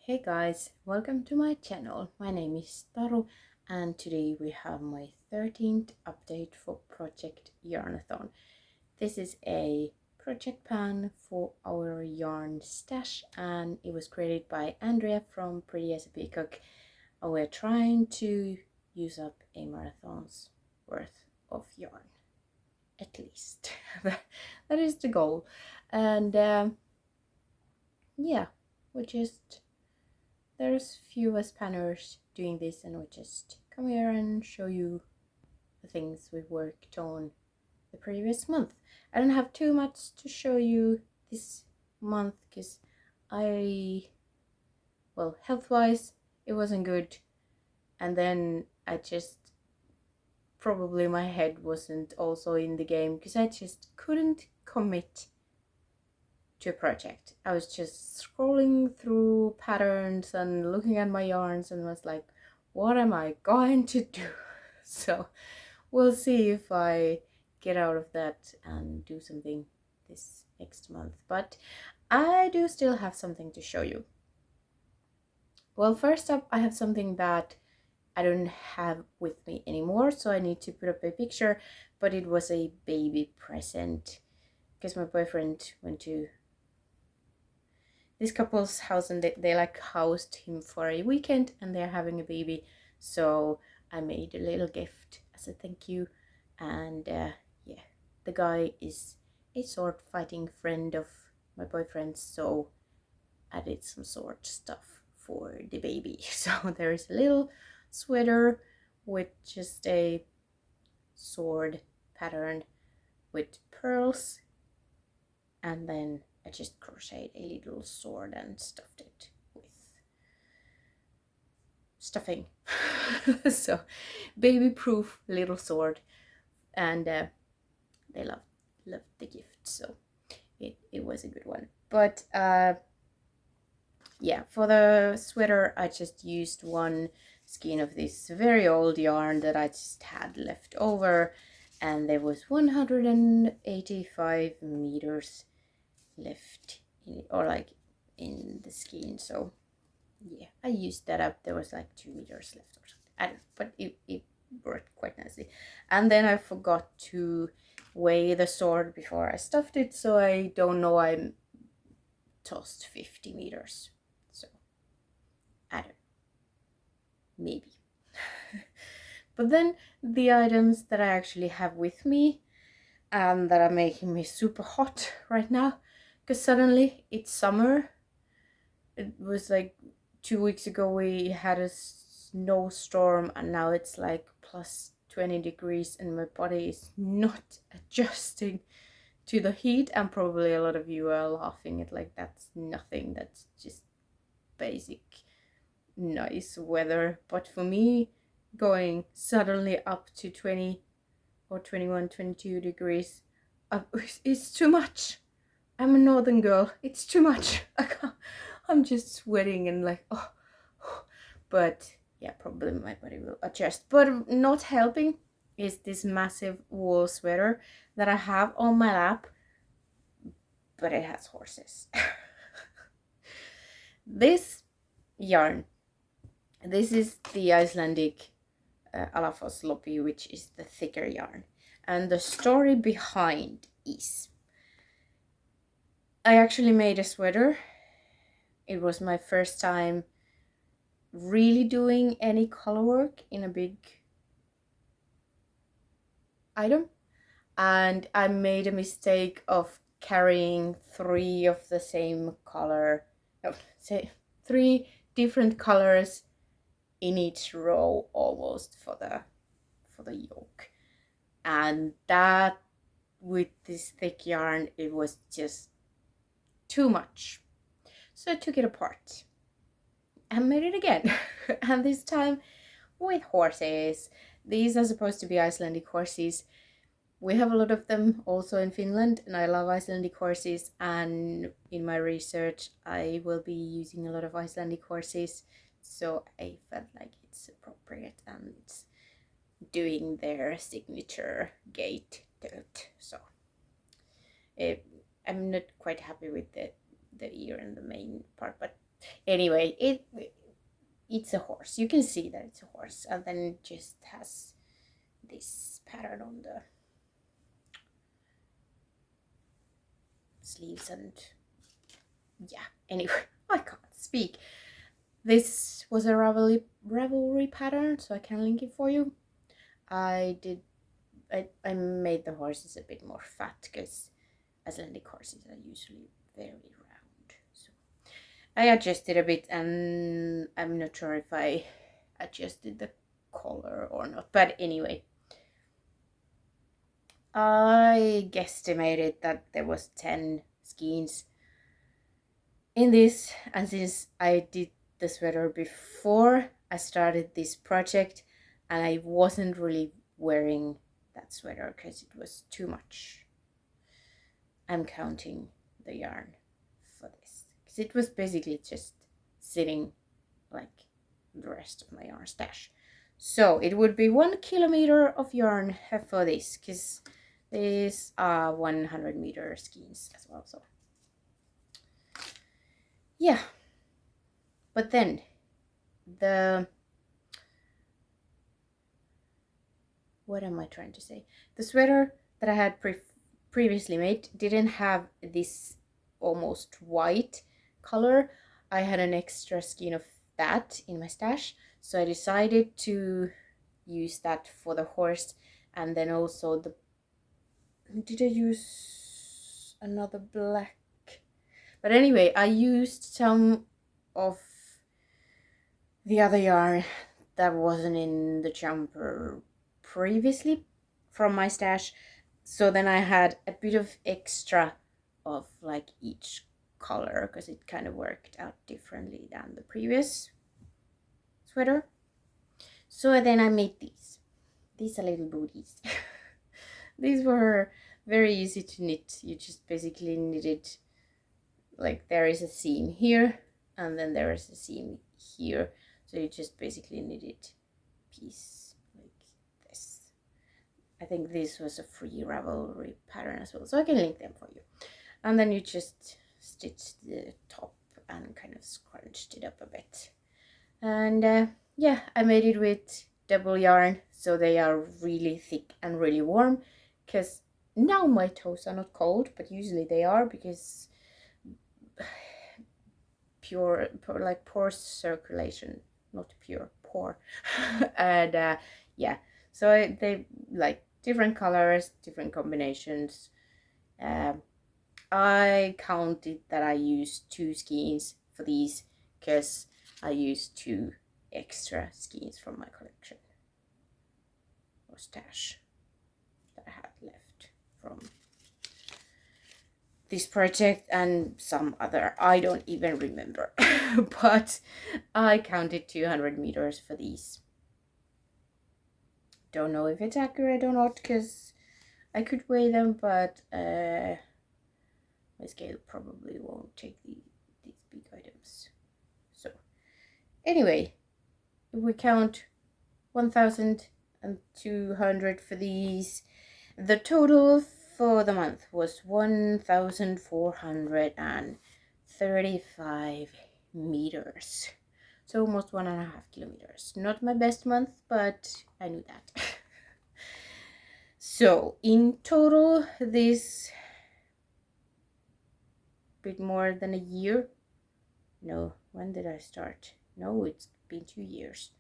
Hey guys, welcome to my channel. My name is Taru and today we have my 13th update for project Yarnathon. This is a project pan for our yarn stash and it was created by Andrea from Pretty as a Peacock. We're trying to use up a marathon's worth of yarn, at least. That is the goal. And yeah, we just there's few spanners doing this and we just come here and show you the things we worked on the previous month. I don't have too much to show you this month because health-wise it wasn't good, and then I just probably my head wasn't also in the game because I just couldn't commit to a project. I was just scrolling through patterns and looking at my yarns and was like, what am I going to do? So we'll see if I get out of that and do something this next month, but I do still have something to show you. Well, first up, I have something that I don't have with me anymore, so I need to put up a picture, but it was a baby present because my boyfriend went to this couple's house and they like housed him for a weekend and they're having a baby, so I made a little gift as a thank you. And yeah, the guy is a sword fighting friend of my boyfriend's, so I did some sword stuff for the baby. So there is a little sweater with just a sword pattern with pearls, and then I just crocheted a little sword and stuffed it with stuffing. So baby proof little sword, and they loved the gift, so it was a good one. But yeah, for the sweater I just used one skein of this very old yarn that I just had left over, and there was 185 meters left in, or like in the skein, so yeah, I used that up. There was like 2 meters left or something, I don't know, but it worked quite nicely. And then I forgot to weigh the sword before I stuffed it, so I don't know, I tossed 50 meters, so I don't know, maybe. But then the items that I actually have with me and that are making me super hot right now, because suddenly it's summer. It was like 2 weeks ago we had a snowstorm and now it's like plus 20 degrees and my body is not adjusting to the heat, and probably a lot of you are laughing at like that's nothing, that's just basic nice weather. But for me, going suddenly up to 20 or 21, 22 degrees, it's too much. I'm a northern girl, it's too much. I'm just sweating and like, oh. But yeah, probably my body will adjust. But not helping is this massive wool sweater that I have on my lap, but it has horses. This yarn, this is the Icelandic Alafos Lopi, which is the thicker yarn. And the story behind is, I actually made a sweater. It was my first time really doing any color work in a big item, and I made a mistake of carrying 3 of the same color, no, say 3 different colors in each row almost for the yoke, and that with this thick yarn it was just too much. So I took it apart and made it again. And this time with horses. These are supposed to be Icelandic horses. We have a lot of them also in Finland, and I love Icelandic horses, and in my research I will be using a lot of Icelandic horses, so I felt like it's appropriate and it's doing their signature gait tilt. So I'm not quite happy with the ear and the main part, but Anyway, it's a horse. You can see that it's a horse, and then it just has this pattern on the sleeves, and yeah. Anyway, I can't speak. This was a Ravelry pattern, so I can link it for you. I made the horses a bit more fat because Icelandic horses are usually very round. So I adjusted a bit, and I'm not sure if I adjusted the collar or not. But anyway, I guesstimated that there was 10 skeins in this, and since I did the sweater before I started this project, and I wasn't really wearing that sweater because it was too much, I'm counting the yarn for this because it was basically just sitting like the rest of my yarn stash. So it would be 1 kilometer of yarn for this, because these are 100-meter skeins as well. So yeah, but then what am I trying to say? The sweater that I had previously made didn't have this almost white color. I had an extra skein of that in my stash, so I decided to use that for the horse. And then also did I use another black? But anyway, I used some of the other yarn that wasn't in the jumper previously from my stash, so then I had a bit of extra of like each color because it kind of worked out differently than the previous sweater. So then I made these are little booties. These were very easy to knit. You just basically knitted, like there is a seam here and then there is a seam here, so you just basically knitted piece like this. I think this was a free Ravelry pattern as well, so I can link them for you. And then you just stitched the top and kind of scrunched it up a bit. And yeah, I made it with double yarn, so they are really thick and really warm, because now my toes are not cold, but usually they are, because pore circulation, not pure, pore. And yeah, so they like different colors, different combinations. I counted that I used 2 skeins for these because I used 2 extra skeins from my collection or stash that I had left from this project and some other, I don't even remember. But I counted 200 meters for these. Don't know if it's accurate or not, because I could weigh them, but my scale probably won't take these big items. So anyway, if we count 1,200 for these, the total for the month was 1,435 meters. So almost 1.5 kilometers. Not my best month, but I knew that. So in total, this bit more than a year. No, when did I start? No, it's been 2 years.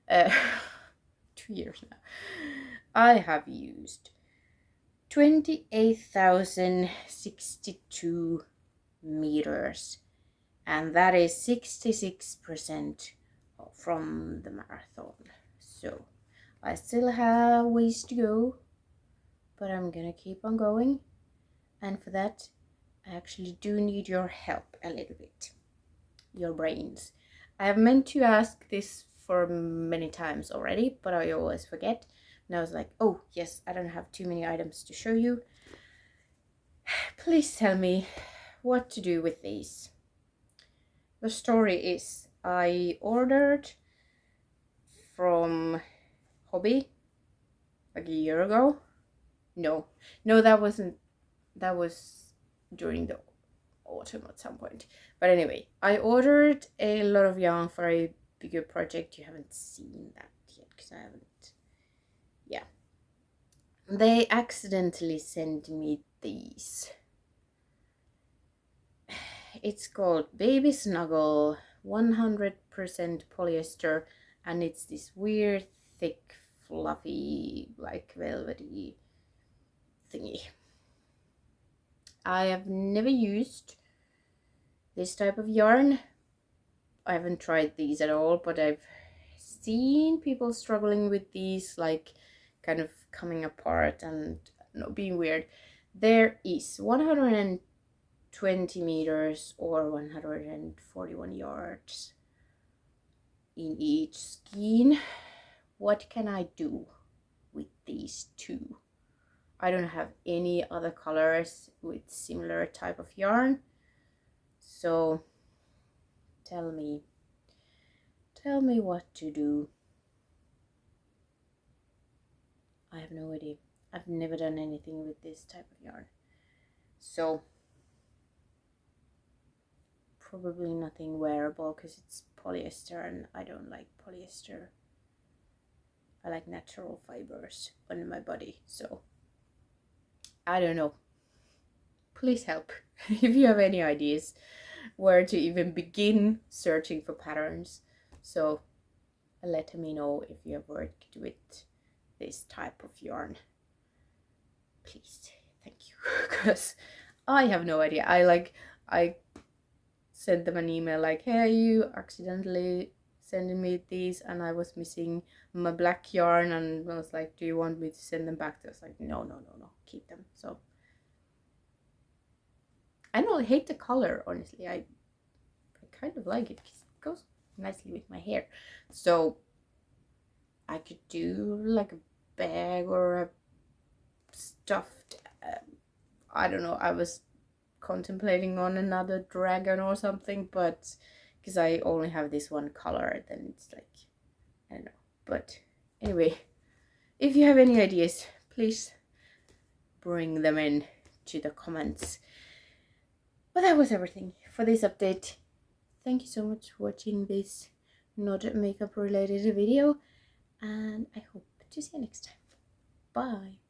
2 years now. I have used 28,062 meters, and that is 66% from the marathon. So I still have ways to go, but I'm gonna keep on going, and for that I actually do need your help a little bit, your brains. I have meant to ask this for many times already, but I always forget. And I was like, oh yes, I don't have too many items to show you. Please tell me what to do with these. The story is, I ordered from Hobby like a year ago. No, that wasn't. That was during the autumn at some point. But anyway, I ordered a lot of yarn for a bigger project. You haven't seen that yet because I haven't. Yeah. They accidentally sent me these. It's called Baby Snuggle 100% polyester, and it's this weird, thick, fluffy, like velvety thingy. I have never used this type of yarn. I haven't tried these at all, but I've seen people struggling with these, like kind of coming apart and being weird. There is 120 meters or 141 yards in each skein. What can I do with these two? I don't have any other colors with similar type of yarn, so tell me what to do. I have no idea. I've never done anything with this type of yarn, so probably nothing wearable because it's polyester and I don't like polyester. I like natural fibers on my body, so I don't know. Please help if you have any ideas where to even begin searching for patterns. So let me know if you have worked with this type of yarn. Please, thank you, because I have no idea. I sent them an email like, hey, you accidentally sending me these and I was missing my black yarn, and I was like, do you want me to send them back? I was like, no, keep them. So I don't hate the color, honestly. I kind of like it because it goes nicely with my hair. So I could do like a bag or a stuffed, I don't know, I was contemplating on another dragon or something, but because I only have this one color, then it's like, I don't know. But anyway, if you have any ideas, please bring them in to the comments. But that was everything for this update. Thank you so much for watching this not makeup related video, and I hope to see you next time. Bye.